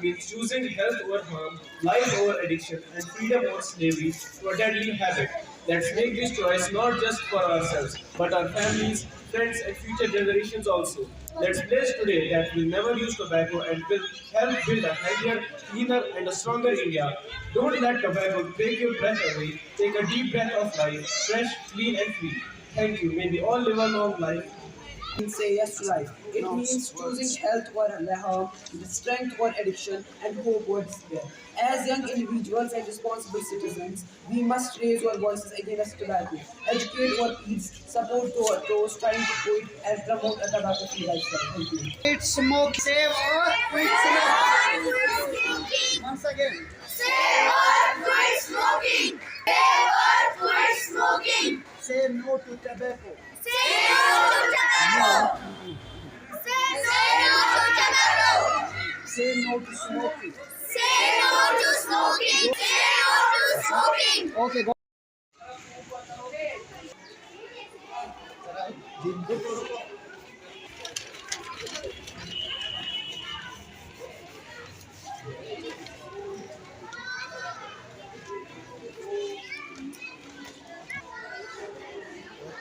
means choosing health over harm, life over addiction, and freedom over slavery to a deadly habit. Let's make this choice not just for ourselves, but our families, friends, and future generations also. Let's pledge today that we'll never use tobacco and will help build a healthier, cleaner, and a stronger India. Don't let tobacco take your breath away. Take a deep breath of life, fresh, clean, and free. Thank you. May we all live a long life. Say yes to life. It means choosing health over harm, strength over addiction, and hope over despair. As young individuals and responsible citizens, we must raise our voices against tobacco, educate our peers, support those trying to quit, and promote a tobacco-free lifestyle. Thank you. Quit smoke, save or quit smoke. Once again. Save or quit smoking! Save or quit smoking! Say no to tobacco. Say no to tobacco! Say no to tobacco! Say no to smoking. Say no to smoking! Say no to smoking! Okay, go.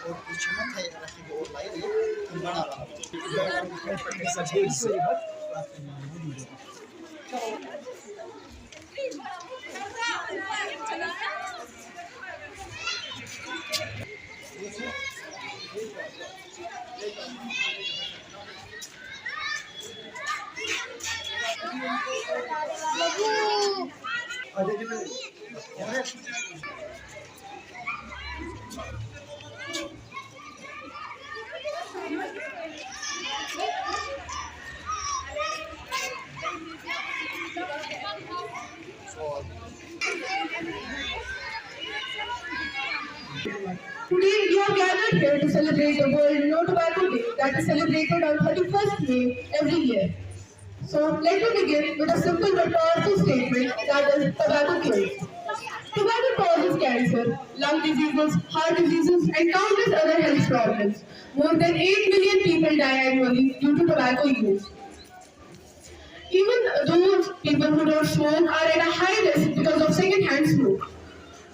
और कुछ मत है रखी को और लाई ये बना Today we are gathered here to celebrate the World No Tobacco Day that is celebrated on 31st May every year. So let me begin with a simple but powerful statement that is tobacco kills. Tobacco causes cancer, lung diseases, heart diseases and countless other health problems. More than 8 million people die annually due to tobacco use. Even those people who don't smoke are at a high risk because of second-hand smoke.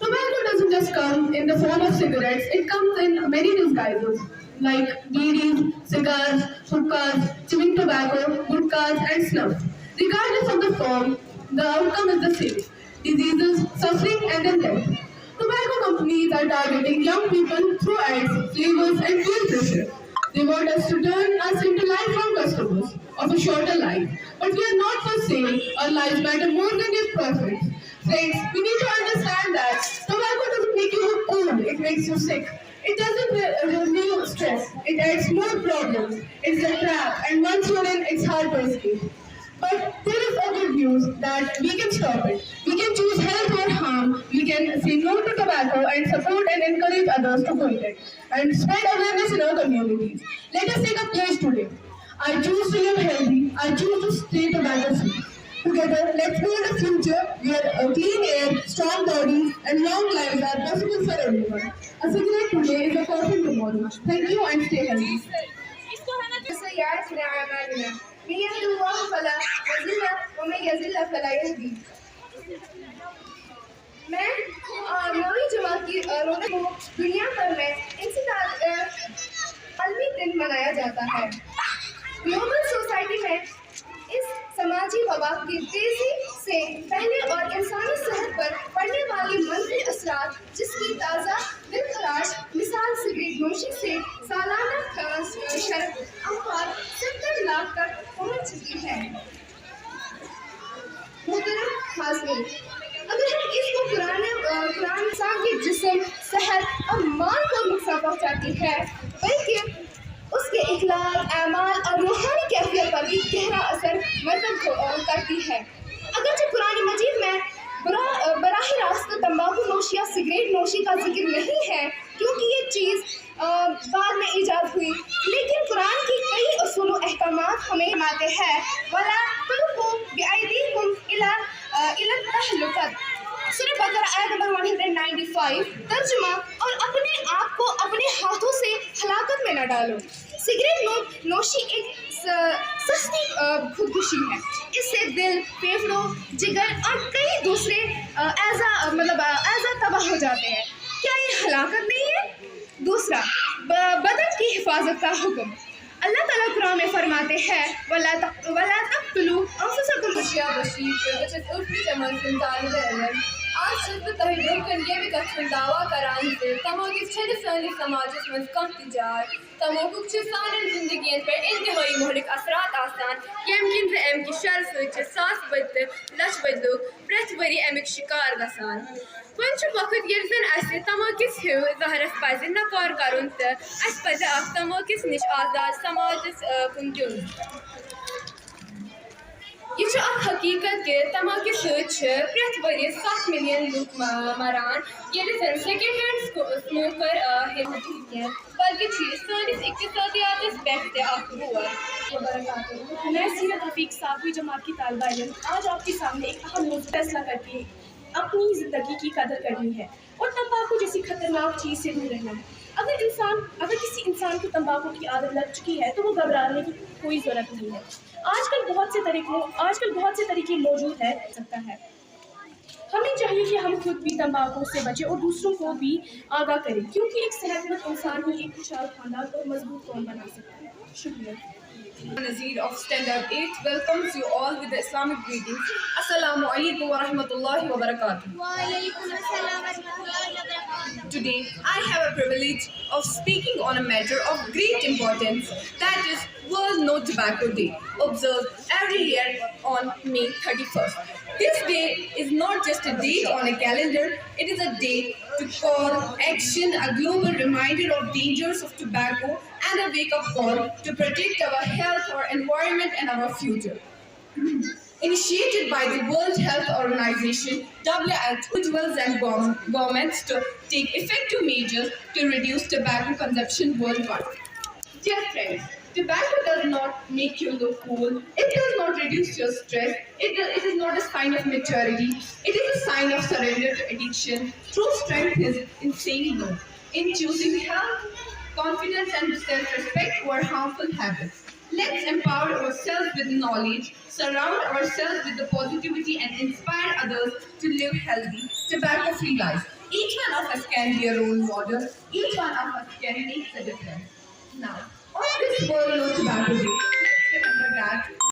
Tobacco doesn't just come in the form of cigarettes, it comes in many disguises like beedies, cigars, hookahs, chewing tobacco, gutkhas and snuff. Regardless of the form, the outcome is the same: diseases, suffering and then death. Tobacco companies are targeting young people through ads, flavors and peer pressure. They want us to turn us into lifelong customers of a shorter life. But we are not for sale. Our lives matter more than their profits. Friends, we need to understand that tobacco doesn't make you look cool, it makes you sick. It doesn't relieve stress, it adds more problems. It's a trap, and once you're in, it's hard to escape. But there is a good news that we can stop it. We can choose health or harm. We can say no to tobacco and support and encourage others to quit it. And spread awareness in our communities. Let us take a pledge today. I choose to live healthy. I choose to stay tobacco free. Together, let's build a future where clean air, strong bodies, and long lives are possible for everyone. A cigarette today is a coffin tomorrow. Thank you and stay healthy. سيئاتنا أعمالنا من يهد الله فلا مضل ومن يضلل فلا يهدي. میں نویں جماعت کی دنیا بھر میں عالمی دن منایا جاتا ہے. گلوبل سوسائٹی میں اس سماجی وبا کی تیزی سے پھیلنے اور انسانی صحت پر پڑنے والی منفی اثرات جس کی تازہ دلخراش مثال سگریٹ نوشی سے سالانہ شرح اموات 70 لاکھ تک پہنچ چکی ہے. محترم حاضرین، اگر ہم اس کو قرآن انسان کے جسم، صحت اور مال کو نقصان پہنچاتی ہے بلکہ اس کے اخلاق، اعمال اور روحانی کیفیت پر بھی گہرا اثر مرتب کرتی ہے. اگرچہ قرآن مجید میں براہ راست تمباکو نوشی یا سگریٹ نوشی کا ذکر نہیں ہے کیونکہ یہ چیز بعد میں ایجاد ہوئی، لیکن قرآن کی کئی اصول و احکامات ہمیں فرماتے ہیں وَلَا تُلْقُوا بِأَيْدِيكُمْ إِلَى التَّهْلُكَةِ. سورہ بقرہ آیت نمبر 195 ترجمہ: اور اپنے آپ کو اپنے ہاتھوں سے ہلاکت میں نہ ڈالو. سگریٹ نوشی ایک سستی خودکشی ہے. اس سے دل، پھیپھڑوں، جگر اور کئی دوسرے اعضا تباہ ہو جاتے ہیں۔ کیا یہ ہلاکت نہیں ہے؟ دوسرا، بدن کی حفاظت کا حکم۔ اللہ تعالیٰ قرآن میں فرماتے ہیں وَلَا تَقْتُلُوا أَنفُسَكُمْ بہت طالب علم آج صرف تۄہہِ برونٛہہ کَنہِ ییٚمہِ کَتھِ ہُنٛد دعوا کران زِ تماکہِ چھنہٕ سٲنِس سماجس منٛز کانٛہہ تہِ جاے۔ تماکُک چھُ سانٮ۪ن زِندگین پٮ۪ٹھ اِنتہٲیی مُہلِک اثرات آسان، ییٚمہِ کِنۍ زِ اَمہِ کہِ شرٕ سۭتۍ چھِ ساس بٔدۍ تہٕ لچھ بٔدۍ لُکھ پرٛٮ۪تھ ؤری اَمِکۍ شِکار گژھان۔ وۄنۍ چھُ وقت ییٚلہِ زن اَسہِ تماکِس ہیوٗ زہرس پزِ نکار کرُن تہٕ اَسہِ پزِ اکھ تماکِس نِش آزاد سماجس کُن کیُن۔ یہ چھُ اکھ حقیقت کہِ تماکہِ سۭتۍ چھِ پرٛٮ۪تھ ؤرۍ 7 ملین لُکھ مران، ییٚلہِ زن سیکنڈ ہینڈ سموکر کینٛہہ بلکہِ چھُ یہِ سٲنِس اقتصادِیاتس پٮ۪ٹھ تہِ اکھ بور۔ میں سیرت رفیق ساتویں جماعت کی طالبہ علم آج آپ کے سامنے ایک اہم موضوع فیصلہ کر کے اپنی زندگی کی قدر کرنی ہے اور تمباکو جیسی خطرناک چیز سے دور رہنا ہے۔ اگر کسی انسان کو تمباکو کی عادت لگ چکی ہے تو وہ گھبرانے کی کوئی ضرورت نہیں ہے۔ آج کل بہت سے طریقے موجود ہے سکتا ہے۔ ہمیں چاہیے کہ ہم خود بھی تمباکو سے بچیں اور دوسروں کو بھی آگاہ کریں، کیونکہ ایک صحت مند انسان ہی ایک خوشحال خاندان اور مضبوط قوم بنا سکتا ہے۔ شکریہ۔ Nazir of Standard 8 welcomes you all with the Islamic greetings. Assalamu alaikum wa rahmatullahi wa barakatuh. Today, I have a privilege of speaking on a matter of great importance, that is World No Tobacco Day, observed every year on May 31st. This day is not just a date on a calendar, it is a day to call action, a global reminder of dangers of tobacco, and a wake-up call to protect our health, our environment, and our future. Initiated by the World Health Organization, WHO individuals and governments to take effective measures to reduce tobacco consumption worldwide. Dear friends, tobacco does not make you look cool. It does not reduce your stress. It is not a sign of maturity. It is a sign of surrender to addiction. True strength is in saying no, in choosing health, confidence, and self-respect over harmful habits. Let's empower ourselves with knowledge, surround ourselves with the positivity, and inspire others to live healthy, tobacco-free lives. Each one of us can be a role model. Each one of us can make the difference. Now, on this World No Tobacco Day, let's remember that